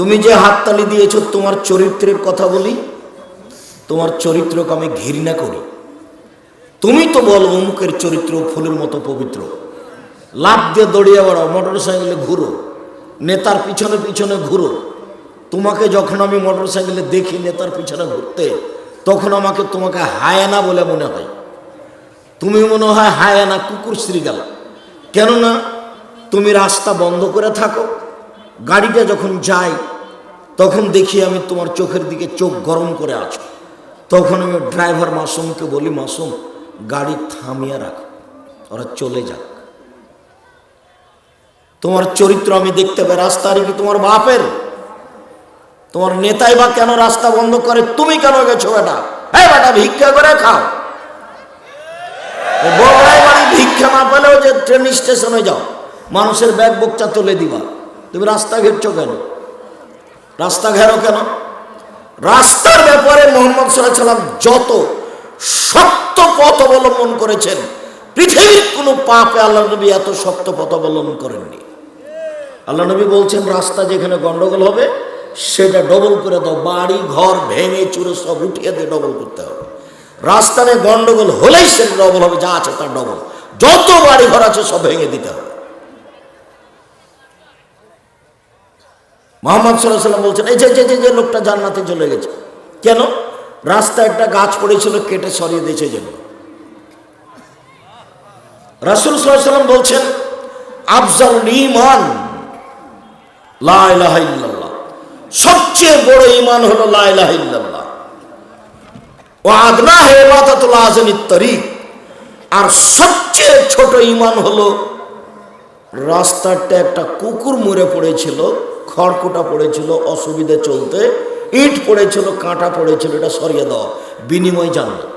তুমি যে হাততালি দিয়েছো, তোমার চরিত্রের কথা বলি, তোমার চরিত্রকে আমি ঘৃণা করি। তুমি তো বলো অমুকের চরিত্র ফুলের মতো পবিত্র, লাফ দিয়ে দৌড়িয়ে বেড়াও, মোটর সাইকেলে ঘুরো, নেতার পিছনে পিছনে ঘুরো। তোমাকে যখন আমি মোটর সাইকেলে দেখি নেতার পিছনে ঘুরতে, তখন তোমাকে হায়ানা বলে মনে হয়। তুমি মনে হয় হায়ানা, কুকুর শ্রীগাল। কেননা তুমি রাস্তা বন্ধ করে থাকো, গাড়িটা যখন যায় তখন দেখি আমি তোমার চোখের দিকে চোখ গরম করে আছো। তখন আমি ড্রাইভার মাসুমকে বলি, মাসুম গাড়ি থামিয়ে রাখো, ওরা চলে যাক। তোমার চরিত্র আমি দেখতে পাই। রাস্তা আর কি তোমার বাপের? তোমার নেতাই বা কেন রাস্তা বন্ধ করে? তুমি কেন গেছো বেটা? হ্যাঁ বেটা, ভিক্ষা করে খাও। বগুড়ায় বাড়ি ভিক্ষা না পেলেও যে ট্রেন স্টেশনে যাও, মানুষের ব্যাগ বোকচা তুলে দিবা। তুমি রাস্তা ঘেরছো কেন? রাস্তা ঘেরো কেন? রাস্তার ব্যাপারে মুহাম্মদ সাল্লাল্লাহু আলাইহি ওয়াসাল্লাম যত শক্ত পথ অবলম্বন করেছেন, পৃথিবীর কোনো পাপে আল্লাহ নবী এত শক্ত পথ অবলম্বন করেননি। আল্লাহ নবী বলছেন, রাস্তা যেখানে গন্ডগোল হবে সেটা ডবল করে দাও, বাড়ি ঘর ভেঙে চুরে সব উঠিয়ে দিয়ে ডবল করতে হবে। রাস্তায় গন্ডগোল হলেই সেটা ডবল হবে, যা আছে তার ডবল। যত বাড়ি ঘর আছে সব ভেঙে দিতে হবে। মুহাম্মদ সাল্লাল্লাহু আলাইহি ওয়াসাল্লাম বলছেন, এই যে লোকটা জান্নাতে চলে গেছে, কেন? রাস্তায় একটা গাছ পড়েছিল, কেটে সরিয়ে দিয়েছে জন্য। রাসূল সাল্লাল্লাহু আলাইহি ওয়াসাল্লাম বলছেন, আফজালুল ঈমান লা ইলাহা ইল্লাল্লাহ, সবচেয়ে বড় ঈমান হলো লা ইলাহা ইল্লাল্লাহ। ওয়া আদনাহু ইবাদাতুল আযামিত তরিক, আর সবচেয়ে ছোট ঈমান হলো রাস্তাটা একটা কুকুর মরে পড়েছিল, খড়কুটা পড়েছিল, অসুবিধে চলতে, ইট পড়েছিল, কাঁটা পড়েছিল, এটা সরিয়ে দাও, বিনিময় জান্নাত।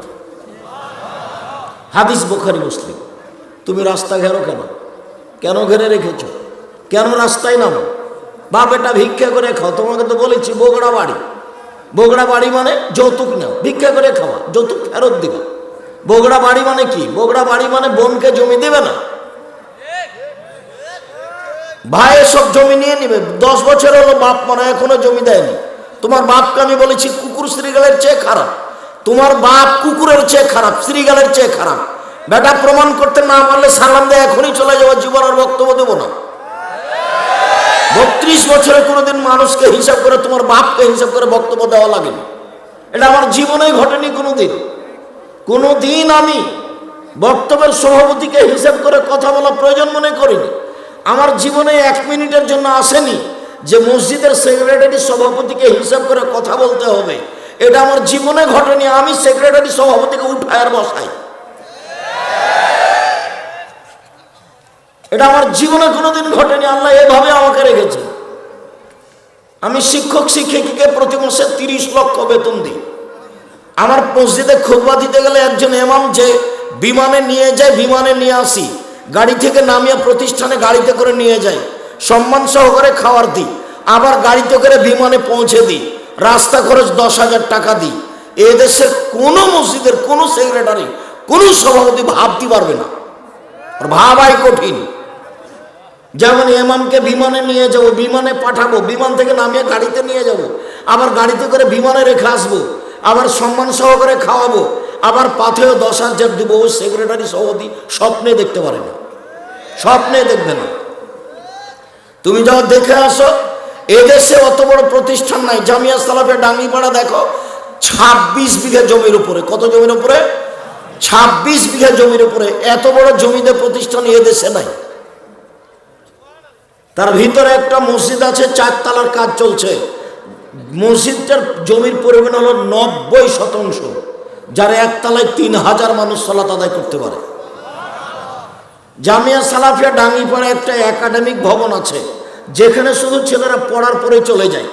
হাদিস বুখারী মুসলিম। তুমি রাস্তা ঘেরো কেন? কেন ঘেরে রেখেছো? কেন রাস্তায় নামো? বাপ এটা ভিক্ষা করে খাও। তোমাকে তো বলেছি বগুড়া বাড়ি। বগুড়া বাড়ি মানে যৌতুক নাও, ভিক্ষা করে খাওয়া, যৌতুক ফেরত দিবা। বগুড়া বাড়ি মানে কি? বগুড়া বাড়ি মানে বোনকে জমি দেবে না, ভাই সব জমি নিয়ে নিবে। 10 বছর হলো বাপ মারা, এখনো জমি দেয়নি। তোমার বাপকে আমি বলেছি কুকুর শ্রীগালের চেয়ে খারাপ। তোমার বাপ কুকুরের চেয়ে খারাপ, শ্রীগালের চেয়ে খারাপ। বেটা প্রমাণ করতে না পারলে সালাম দিয়ে এখনই চলে যাবো, জীবন আর বক্তব্য দেবো না। 32 বছরে কোনোদিন মানুষকে হিসাব করে, তোমার বাপকে হিসাব করে বক্তব্য দেওয়া লাগেনি। এটা আমার জীবনেই ঘটেনি কোনোদিন আমি বক্তব্যের সভাপতিকে হিসাব করে কথা বলা প্রয়োজন মনে করিনি। আমার জীবনে 1 মিনিটের জন্য আসেনি যে মসজিদের সেক্রেটারি সভাপতিকে হিসাব করে কথা বলতে হবে। এটা আমার জীবনে ঘটেনি। আমি সেক্রেটারি সভাপতিকে উঠায় আর বসাই। এটা আমার জীবনে কোনোদিন ঘটেনি। আল্লাহ এভাবে আমাকে রেখেছে। আমি শিক্ষক শিক্ষিকাকে প্রতি মাসে 30 লক্ষ বেতন দিই। আমার মসজিদে খুতবা দিতে গেলে একজন ইমাম যে বিমানে নিয়ে যায়, বিমানে নিয়ে আসি, গাড়ি থেকে নামিয়ে প্রতিষ্ঠানে গাড়িতে করে নিয়ে যাই, সম্মান সহকারে খাওয়ার দিই, আবার গাড়িতে করে বিমানে পৌঁছে দিই, রাস্তা খরচ 10,000 টাকা দিই। এদেশের কোনো মসজিদের কোনো সেক্রেটারি, কোনো সভাপতি ভাবতে পারবে না, ভাবাই কঠিন। যেমন ইমামকে বিমানে নিয়ে যাব, বিমানে পাঠাবো, বিমান থেকে নামিয়ে গাড়িতে নিয়ে যাব, আবার গাড়িতে করে বিমানে রেখে আসবো, আবার সম্মান সহকারে খাওয়াবো, আবার পাথেও 10,000 দিব। ওই সেক্রেটারি সভাপতি স্বপ্নে দেখতে পারে না, স্বপ্নে দেখবে না। তুমি যাও দেখে আসো, এদেশে অত বড় প্রতিষ্ঠান নাই। জামিয়া সালাফিয়া ডাঙ্গিপাড়া দেখো, 26 বিঘা জমির উপরে। কত জমির উপরে? 26 বিঘা জমির উপরে। এত বড় জমিতে প্রতিষ্ঠান এদেশে নাই। তার ভিতরে একটা মসজিদ আছে, 4 তলার কাজ চলছে। মসজিদটার জমির পরিমাণ হলো 90%, যার 1 তলায় 3000 মানুষ সালাত আদায় করতে পারে। জামিয়া সালাফিয়া ডাঙ্গিপাড়া একটা একাডেমিক ভবন আছে, যেখানে শুধু ছেলেরা পড়ার পরে চলে যায়।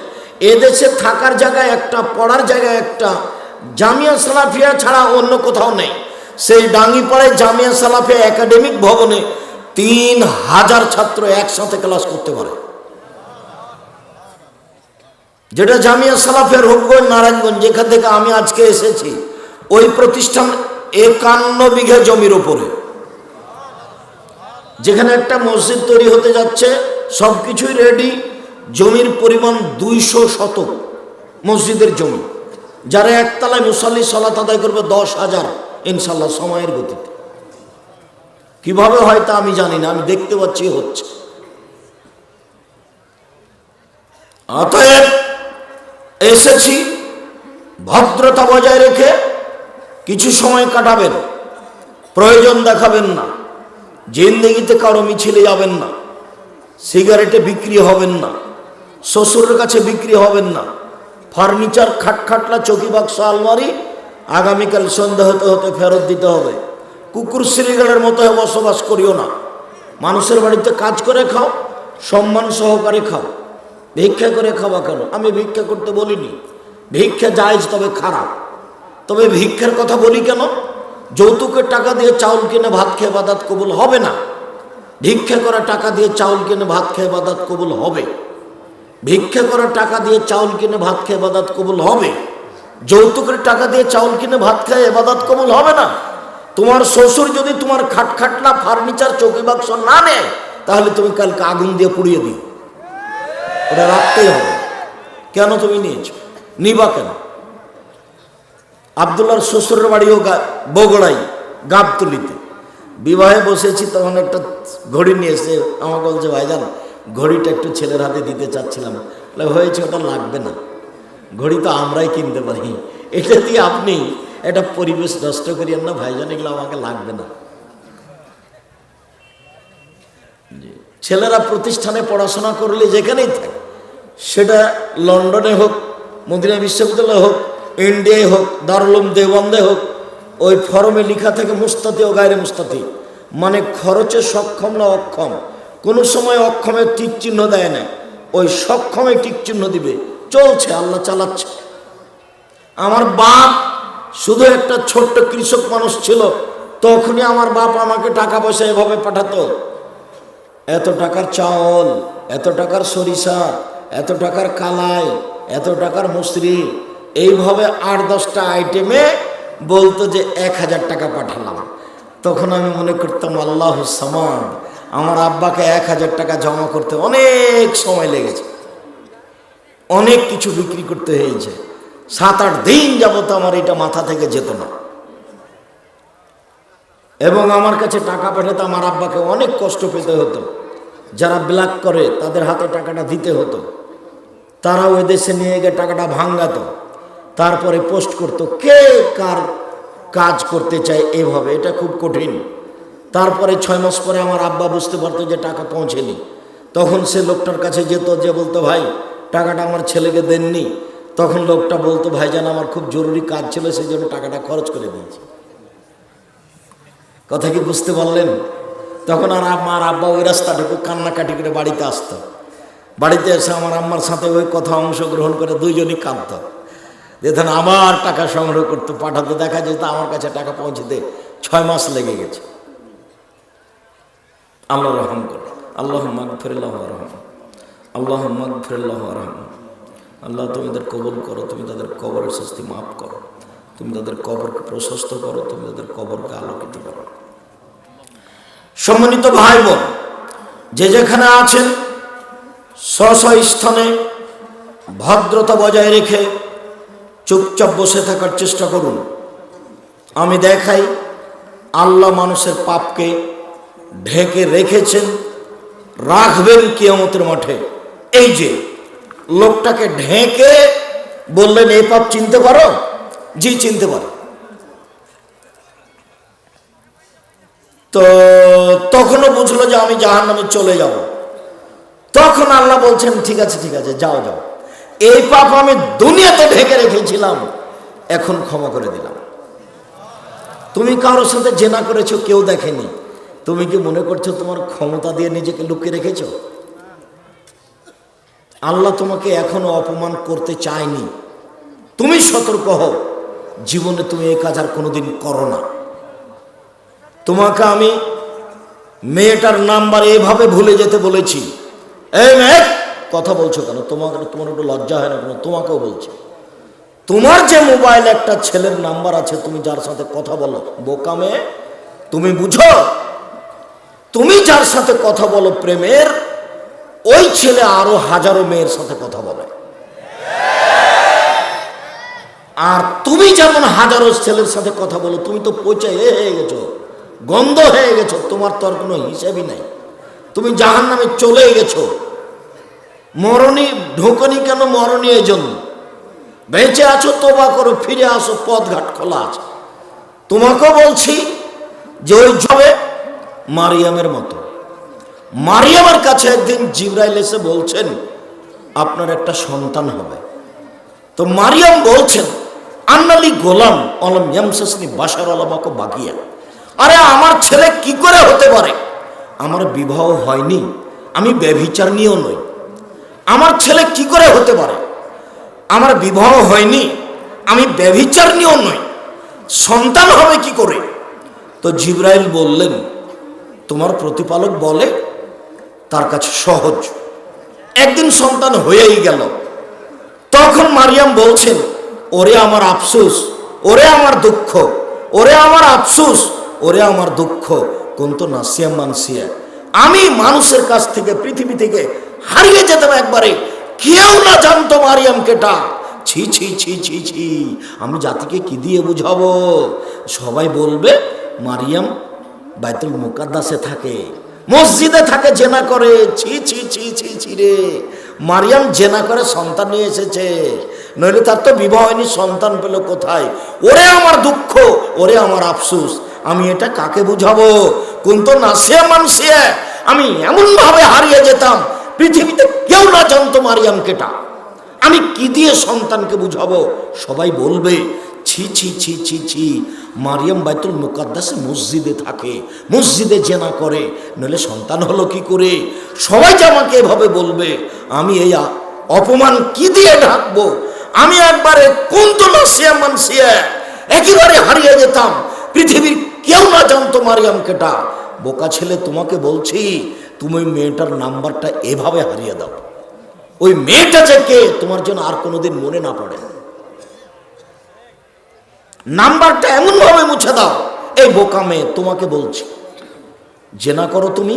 এদেশে থাকার জায়গায় একটা, পড়ার জায়গায় একটা, জামিয়া সালাফিয়া ছাড়া অন্য কোথাও নেই। সেই ডাঙ্গিপাড়ায় জামিয়া সালাফিয়া একাডেমিক ভবনে 3000 ছাত্র একসাথে ক্লাস করতে পারে। যেটা জামিয়া সালাফিয়া রূপগঞ্জ নারায়ণগঞ্জ, যেখান থেকে আমি আজকে এসেছি, ওই প্রতিষ্ঠান 51 বিঘা জমির উপরে, যেখানে একটা মসজিদ তৈরি হতে যাচ্ছে, সব কিছুই রেডি। জমির পরিমাণ 200 শতক মসজিদের জমি। যারা একতলায় মুসাল্লি সালাত আদায় করবে 10,000 ইনশাল্লাহ সময়ের গতিতে। কিভাবে হয় তা আমি জানি না, আমি দেখতে পাচ্ছি হচ্ছে। অতএব এসেছি ভদ্রতা বজায় রেখে কিছু সময় কাটাবেন, প্রয়োজন দেখাবেন না, জিন্দেগিতে কারো মিছিলে যাবেন না, সিগারেটে বিক্রি হবেন না, শ্বশুরের কাছে বিক্রি হবেন না, ফার্নিচার খাটখাটলা চৌকি বাক্স আলমারি আগামীকাল সন্ধ্যা হতে হতে ফেরত দিতে হবে। কুকুর শ্রীগালের মতো বসবাস করিও না। মানুষের বাড়িতে কাজ করে খাও, সম্মান সহকারে খাও। ভিক্ষা করে খাওয়া কেন? আমি ভিক্ষা করতে বলিনি, ভিক্ষা জায়েজ তবে খারাপ। তবে ভিক্ষার কথা বলি কেন? যৌতুকের টাকা দিয়ে চাউল কিনে ভাত খেয়ে ইবাদত কবুল হবে না। ভিক্ষা করা টাকা দিয়ে চাউল কিনে ভাত খেয়ে ইবাদত কবুল হবে। ভিক্ষা করা টাকা দিয়ে চাউল কিনে ভাত খেয়ে ইবাদত কবুল হবে। যৌতুকের টাকা দিয়ে চাউল কিনে ভাত খেয়ে ইবাদত কবুল হবে না। তোমার শ্বশুর যদি তোমার খাটখাটলা ফার্নিচার চৌকি বাক্স না নেয়, তাহলে তুমি কালকে আগুন দিয়ে পুড়িয়ে দিও, ওটা রাখতেই হবে। কেন তুমি নিয়েছো? নিবা কেন? আব্দুল্লাহর শ্বশুরের বাড়িও বগুড়াই গাবতলিতে। বিবাহে বসেছি, তখন একটা ঘড়ি নিয়ে এসে আমাকে বলছে, ভাইজান ঘড়িটা একটু ছেলের হাতে দিতে চাচ্ছিলাম। হয়েছে, ওটা লাগবে না, ঘড়ি তো আমরাই কিনতে পারি, এটা দিয়ে আপনি এটা পরিবেশ নষ্ট করিয়েন না ভাইজান, এগুলো আমাকে লাগবে না। ছেলেরা প্রতিষ্ঠানে পড়াশোনা করলে যেখানেই থাকে, সেটা লন্ডনে হোক, মদিনা বিশ্ববিদ্যালয় হোক, ইন্ডিয়ায় হোক, দারুল উলুম দেওবন্দে হোক, ওই ফর্মে লেখা থাকে মুস্তাতি ও গায়রে মুস্তাতি, মানে খরচে সক্ষম না অক্ষম। কোনো সময় অক্ষমে টিক চিহ্ন দেয় না, ওই সক্ষমে টিক চিহ্ন দিবে। চলছে, আল্লাহ চালাচ্ছে। আমার বাপ শুধু একটা ছোট্ট কৃষক মানুষ ছিল, তখনই আমার বাপ আমাকে টাকা পয়সা এভাবে পাঠাতো। এত টাকার চাউল, এত টাকার সরিষা, এত টাকার কালাই, এত টাকার মুসরি, এইভাবে 8-10টা আইটেমে বলতো যে 1000 টাকা পাঠালাম। তখন আমি মনে করতাম আল্লাহ সামাদ, আমার আব্বাকে 1000 টাকা জমা করতে অনেক সময় লেগেছে, অনেক কিছু বিক্রি করতে হয়েছে। 7-8 দিন যাবত আমার এটা মাথা থেকে যেত না। এবং আমার কাছে টাকা পাঠাতে আমার আব্বাকে অনেক কষ্ট পেতে হতো। যারা ব্ল্যাক করে তাদের হাতে টাকাটা দিতে হতো, তারা ওই দেশে নিয়ে গিয়ে টাকাটা ভাঙাতো, তারপরে পোস্ট করতো কে কার কাজ করতে চায় এভাবে। এটা খুব কঠিন। তারপরে 6 মাস পরে আমার আব্বা বুঝতে পারতো যে টাকা পৌঁছেনি, তখন সে লোকটার কাছে যেত, যে বলতো ভাই টাকাটা আমার ছেলেকে দেননি। তখন লোকটা বলতো ভাইজান আমার খুব জরুরি কাজ ছিল, সেই জন্য টাকাটা খরচ করে দিয়েছি। কথা কি বুঝতে পারলেন? তখন আর আমার আব্বা ওই রাস্তাটুকু কান্নাকাটি করে বাড়িতে আসতো। বাড়িতে এসে আমার আম্মার সাথে ওই কথা অংশগ্রহণ করে দুইজনই কাঁদত। যেতেন আবার টাকা সংগ্রহ করতে পাঠাতে, দেখা যেত আমার কাছে টাকা পৌঁছতে 6 মাস লেগে গেছে। আল্লাহ রহম করো, আল্লাহ মাগফিরাল্লাহু ওয়ারহাম, আল্লাহ মাগফিরাল্লাহু ওয়ারহাম। আল্লাহ তুমি তাদের কবুল করো, তুমি তাদের কবরের শাস্তি মাফ করো, তুমি তাদের কবরকে প্রশস্ত করো, তুমি তাদের কবরকে আলোকিত করো। সম্মানিত ভাই বোন, যে যেখানে আছেন স্ব স্থানে ভদ্রতা বজায় রেখে চুপচাপ বসে থাকার চেষ্টা করুন। আমি দেখাই আল্লাহ মানুষের পাপকে ঢেকে রেখেছেন, রাখবেন কিয়ামতের মাঠে। এই যে লোকটাকে ঢেকে বললেন এই পাপ চিনতে পারো? জি চিনতে পারো। তো তখনও বুঝলো যে আমি জাহান্নামে চলে যাব। তখন আল্লাহ বলছেন ঠিক আছে ঠিক আছে, যাও যাও, এই পাপ আমি দুনিয়াতে ঢেকে রেখেছিলাম, এখন ক্ষমা করে দিলাম। তুমি কারোর সাথে জেনা করেছো, কেউ দেখেনি, তুমি কি মনে করছো তোমার ক্ষমতা দিয়ে নিজেকে লুকিয়ে রেখেছো? আল্লাহ তোমাকে এখনো অপমান করতে চায়নি। তুমি সতর্ক হও, জীবনে তুমি এই কাজ আর কোনোদিন করো না। তোমাকে আমি মেয়েটার নাম্বার এভাবে ভুলে যেতে বলেছি। এই মেয়ে কথা বলছো কেন? তোমার একটু লজ্জা হয় না কেন? তোমাকেও বলছি, তোমার যে মোবাইলে একটা ছেলের নাম্বার আছে, তুমি যার সাথে কথা বলো, বোকা মেয়ে, তুমি বুঝো তুমি যার সাথে কথা বলো প্রেমের, ওই ছেলে আরো হাজারো মেয়ের সাথে কথা বলে। আর তুমি যেমন হাজারো ছেলের সাথে কথা বলো, তুমি তো পচে হয়ে গেছো, গন্ধ হয়ে গেছো, তোমার তো আর কোনো হিসাবই নাই, তুমি জাহান্নামে চলে গেছো। মরণী ঢোকনি কেন? মরণী এই জন্য। বেঁচে আছো, তোবা করো, ফিরে আসো, পথঘাট খোলা আছে। তোমাকেও বলছি যে ওই যাবে মারিয়ামের মতো। মারিয়ামের কাছে একদিন জিবরাইল এসে বলছেন আপনার একটা সন্তান হবে। তো মারিয়াম বলছেন আন্নালি গোলাম অলম ইয়ামসাসনি বাশার আলামাকে বাগিয়া, আরে আমার ছেলে কি করে হতে পারে? আমার বিবাহ হয়নি, আমি ব্যভিচার নিয়েও নই। আমার ছেলে কি করে হতে পারে? আমার বিবাহ হয়নি, আমি ব্যভিচার নিয়েও নই, সন্তান হবে কি করে? তো জিবরাইল বললেন তোমার প্রতিপালক বলে তার কাছে সহজ, একদিন সন্তান হয়েই গেল। তখন মারিয়াম বলছেন ওরে আমার আফসোস, ওরে আমার দুঃখ, ওরে আমার আফসোস, ওরে আমার দুঃখ, কিন্তু নাসিয়া মানসিয়া, আমি মানুষের কাছ থেকে, পৃথিবী থেকে হারিয়ে যেতাম একবারে, কেউ না জানতো মারিয়াম কেটা। ছি ছি ছি ছি ছি, আমি জাতিকে কি দিয়ে বুঝাবো? সবাই বলবে মারিয়াম বাইতুল মুকাদ্দাসে থাকে, মসজিদে থাকে, জেনা করে। ছি ছি ছি ছি ছি রে, মারিয়াম জেনা করে সন্তান নিয়ে এসেছে, নইলে তার তো বিবাহ হয়নি, সন্তান পেল কোথায়? ওরে আমার দুঃখ, ওরে আমার আফসোস, আমি এটা কাকে বুঝাবো? কিন্তু নাসিয়া মানসিয়া, আমি এমন ভাবে হারিয়ে যেতাম, পৃথিবীতে কেউ না জানতো মারিয়াম কেটা। আমি কি দিয়ে সন্তানকে বুঝাবো? সবাই বলবে ছি ছি ছি ছি ছি, মারিয়াম বাইতুল মুকাদ্দাসে মসজিদে থাকে, মসজিদে জেনা করে, নইলে সন্তান হলো কি করে? সবাই যে আমাকে এভাবে বলবে, আমি এই অপমান কি দিয়ে ঢাকবো? আমি একবারে কুন্তু নাসিয়া মানসিয়া, একেবারে হারিয়ে যেতাম, পৃথিবীর কেউ না জানতো মারিয়াম কেটা। বোকা ছেলে, তোমাকে বলছি তুমি ওই মেয়েটার নাম্বারটা এভাবে হারিয়ে দাও, ওই মেয়েটা যে কে তোমার জন্য আর কোনোদিন মনে না পড়ে, নাম্বারটা এমন ভাবে মুছে দাও। এই বোকা মেয়ে, তোমাকে বলছি জেনা করো তুমি,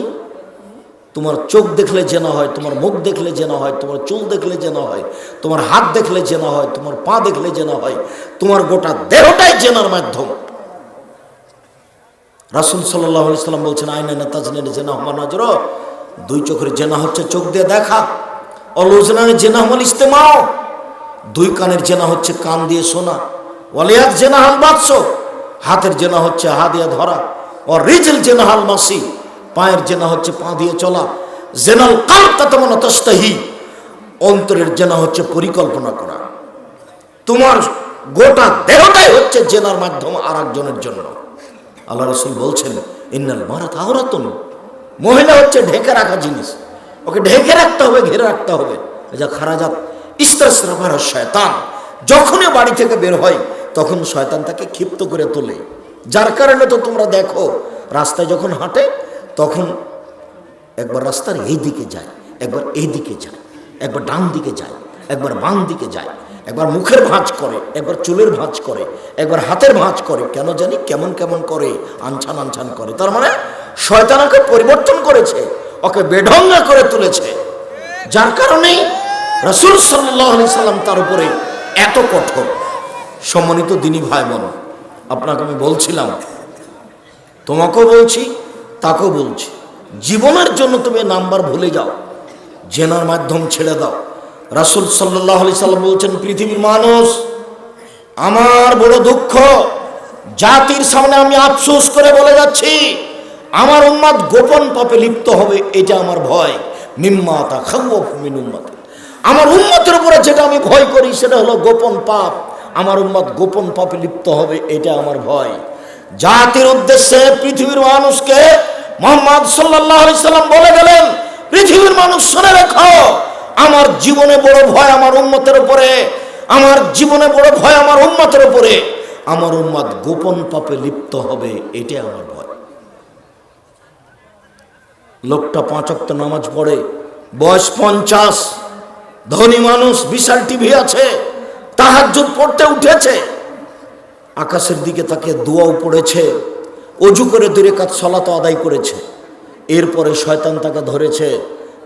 তোমার চোখ দেখলে জেনা হয়, তোমার মুখ দেখলে জেনা হয়, তোমার চুল দেখলে জেনা হয়, তোমার হাত দেখলে জেনা হয়, তোমার পা দেখলে জেনা হয়, তোমার গোটা দেহটাই জেনার মাধ্যম। রাসূল সাল্লাল্লাহু আলাইহি সাল্লাম বলছেন আইনা তাজনিন জেনা হুমা নজর, দুই চোখের জেনা হচ্ছে চোখ দিয়ে দেখা, অলুজনানের জেনা হুমাল ইস্তেমাও, দুই কানের জেনা হচ্ছে কান দিয়ে শোনা, ওয়ালিয়াত জেনা হাল বাদস, হাতের জেনা হচ্ছে হাত দিয়ে ধরা, ও রিজল জেনা হাল মাসি, পায়ের জেনা হচ্ছে পা দিয়ে চলা, জেনাল কালব তাতামানা তাস্তাহি, অন্তরের জেনা হচ্ছে পরিকল্পনা করা। তোমার গোটা দেহটাই হচ্ছে জেনার মাধ্যম আর একজনের জন্য। আল্লাহ রাসূল বলছেন ইন্নাল মারাত আওরাতুন, মহিলা হচ্ছে ঢেকে রাখা জিনিস, ওকে ঢেকে রাখতে হবে, ঘিরে রাখতে হবে। যা খারাজাত ইস্তাসরাফার শয়তান, যখনই বাড়ি থেকে বের হয় তখন শয়তান তাকে ক্ষিপ্ত করে তোলে। যার কারণে তো তোমরা দেখো রাস্তায় যখন হাঁটে তখন একবার রাস্তার এই দিকে যায়, একবার এই দিকে যায়, একবার ডান দিকে যায়, একবার বাম দিকে যায়, একবার মুখের ভাঁজ করে, একবার চুলের ভাঁজ করে, একবার হাতের ভাঁজ করে, কেন জানি কেমন কেমন করে, আনছান আনছান করে। তার মানে শয়তান ওকে পরিবর্তন করেছে, ওকে বেঢঙ্গা করে তুলেছে। যার কারণেই রাসূল সাল্লাল্লাহু আলাইহি সাল্লাম তার উপরে এত কঠোর। সম্মানিত দিনী ভাই বোন, আপনাকে আমি বলছিলাম, তোমাকেও বলছি, তাকেও বলছি, জীবনের জন্য তুমি নাম্বার ভুলে যাও, জেনার মাধ্যম ছেড়ে দাও। রাসূল সাল্লাল্লাহু আলাইহি সাল্লাম বলছেন পৃথিবীর মানুষ, আমার বড় দুঃখ, জাতির সামনে আমি আফসোস করে বলে যাচ্ছি, আমার উম্মত গোপন পাপে লিপ্ত হবে, এটা আমার ভয়। মিম্মা তাখাওয়াফ মিন উম্মতি, আমার উম্মতের উপরে যেটা আমি ভয় করি সেটা হলো গোপন পাপ। আমার উম্মত গোপন পাপে লিপ্ত হবে, এটা আমার ভয়। জাতির উদ্দেশ্যে পৃথিবীর মানুষকে মুহাম্মদ সাল্লাল্লাহু আলাইহি সাল্লাম বলে গেলেন, পৃথিবীর মানুষ শুনে রেখো, আমার জীবনে বড় ভয় আমার উম্মতের উপরে, আমার জীবনে বড় ভয় আমার উম্মতের উপরে, আমার উম্মত গোপন পাপে লিপ্ত হবে, এটা আমার ভয়। লোকটা 5 ওয়াক্ত নামাজ পড়ে, বয়স 50, ধনী মানুষ, বিশাল টিভি আছে, তাহাজ্জুদ পড়তে উঠেছে, আকাশের দিকে তাকে দোয়াও পড়েছে, অজু করে 2 রাকাত সালাত আদায় করেছে। এরপরে শয়তান তাকে ধরেছে,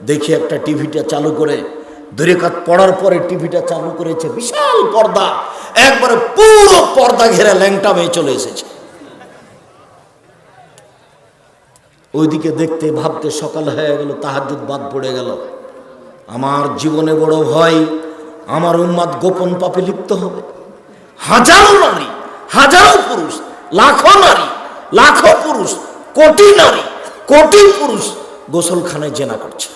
দেখি একটা টিভিটা চালু করে 2 রাকাত পড়ার পরে টিভিটা চালু করেছে, বিশাল পর্দা, একবারে পুরো পর্দা ঘেরা ল্যাংটা মেয়ে চলে এসেছে। ওইদিকে দেখতে ভাবতে সকাল হয়ে গেল, তাহাজ্জুদ বাদ পড়ে গেল। আমার জীবনে বড় ভয়, আমার উম্মাদ গোপন পাপে লিপ্ত হবে। হাজারো নারী, হাজারো পুরুষ, লাখো নারী, লাখো পুরুষ, কোটি নারী, কোটি পুরুষ গোসলখানায় জেনা করছে।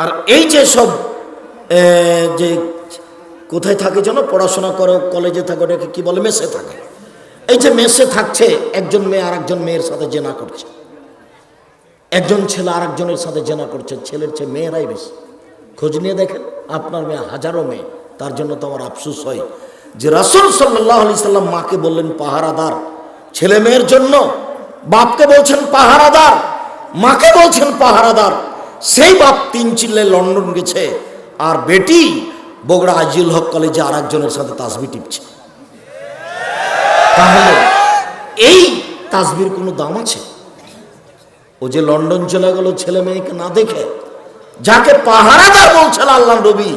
আর এই যে সব যে কোথায় থাকে যেন, পড়াশোনা করে কলেজে থাকে, ওটাকে কি বলে, মেসে থাকে। এই যে মেসে থাকছে, একজন মেয়ে আর একজন মেয়ের সাথে জেনা করছে, একজন ছেলে আর একজনের সাথে জেনা করছে। ছেলের চেয়ে মেয়েরাই বেশি। খোঁজ নিয়ে দেখেন, আপনার মেয়ে হাজারো মেয়ে। তার জন্য তো আমার আফসোস হয় যে রাসূল সাল্লাল্লাহু আলাইহি সাল্লাম মাকে বললেন পাহারাদার, ছেলে মেয়ের জন্য বাপকে বলছেন পাহারাদার, মাকে বলছেন পাহারাদার। সেই বাপ 3 চিল্লে লন্ডন গেছে, আর বেটি বগুড়া আজিজুল হক কলেজে আর একজনের সাথে তাসবিহ টিপছে। তাহলে এই তাসবির কোনো দাম আছে? ও যে লন্ডন চলে গেল ছেলে মেয়েকে না দেখে, যাকে পাহারাদার বলছেন আল্লাহর নবী,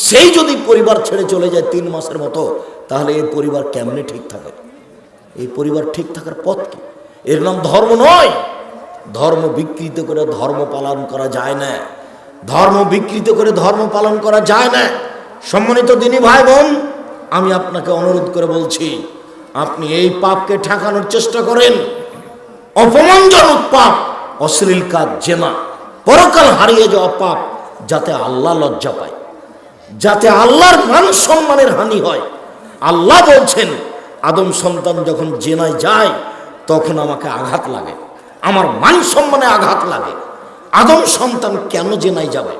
সেই যদি পরিবার ছেড়ে চলে যায় 3 মাসের মতো, তাহলে এই পরিবার কেমনে ঠিক থাকে? এই পরিবার ঠিক থাকার পথ কি? এর নাম ধর্ম নয়। ধর্ম বিকৃত করে ধর্ম পালন করা যায় না, ধর্ম বিকৃত করে ধর্ম পালন করা যায় না। সম্মানিত দিনী ভাই বোন, আমি আপনাকে অনুরোধ করে বলছি, আপনি এই পাপকে ঠেকানোর চেষ্টা করেন। অপমানজনক পাপ, অশ্লীল কাজ, জেনা, পরকাল হারিয়ে যাওয়া পাপ, যাতে আল্লাহ লজ্জা পায়, যাতে আল্লাহর মান সম্মানের হানি হয়। আল্লাহ বলছেন, আদম সন্তান যখন জেনায় যায় তখন আমাকে আঘাত লাগে, আমার মান সম্মানে আঘাত লাগে। আদম সন্তান কেন জেনায় যাবে?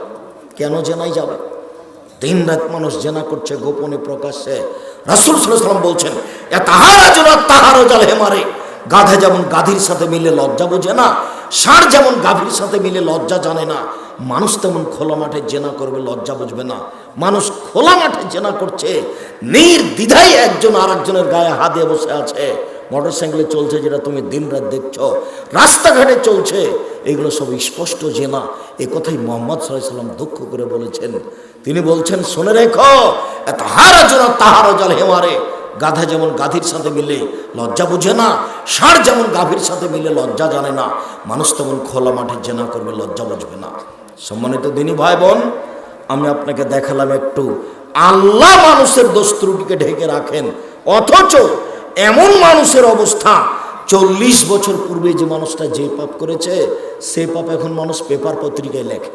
কেন জেনায় যাবে? 3 রাত মানুষ জেনা করছে, গোপনে প্রকাশ্যে। রাসূল সাল্লাল্লাহু আলাইহি ওয়াসাল্লাম বলছেন, তাহারজাল হেমারে, গাধা যেমন গাধীর সাথে মিলে লজ্জা বোঝে না, ষাঁড় যেমন গাভীর সাথে মিলে লজ্জা জানে না, মানুষ তেমন খোলা মাঠে জেনা করবে, লজ্জা বুঝবে না। মানুষ খোলা মাঠে জেনা করছে, নির্দ্বিধায় একজন আর একজনের গায়ে হাত দিয়ে বসে আছে। মোটরসাইকেলে চলছে, যেটা তুমি দিন রাত দেখছো, রাস্তাঘাটে চলছে, এগুলো সব স্পষ্ট জেনা। এ কথাই মুহাম্মদ সাল্লাল্লাহু আলাইহি ওয়াসাল্লাম দুঃখ করে বলেছেন। তিনি বলছেন, শুনে রেখো, তাহারজাল হেমারে, গাধা যেমন গাধীর সাথে মিলে লজ্জা বুঝে না, ষাঁড় যেমন গাভীর সাথে মিলে লজ্জা জানে না, মানুষ তেমন খোলা মাঠে জেনা করবে, লজ্জা বুঝবে না। সম্মানিত দিনী ভাই বোন, আমি আপনাকে দেখালাম একটু আল্লাহ মানুষের দোষ ত্রুটিকে ঢেকে রাখেন, অথচ এমন মানুষের অবস্থা, 40 বছর পূর্বে যে মানুষটা যে পাপ করেছে, সে পাপ এখন মানুষ পেপার পত্রিকায় লেখে।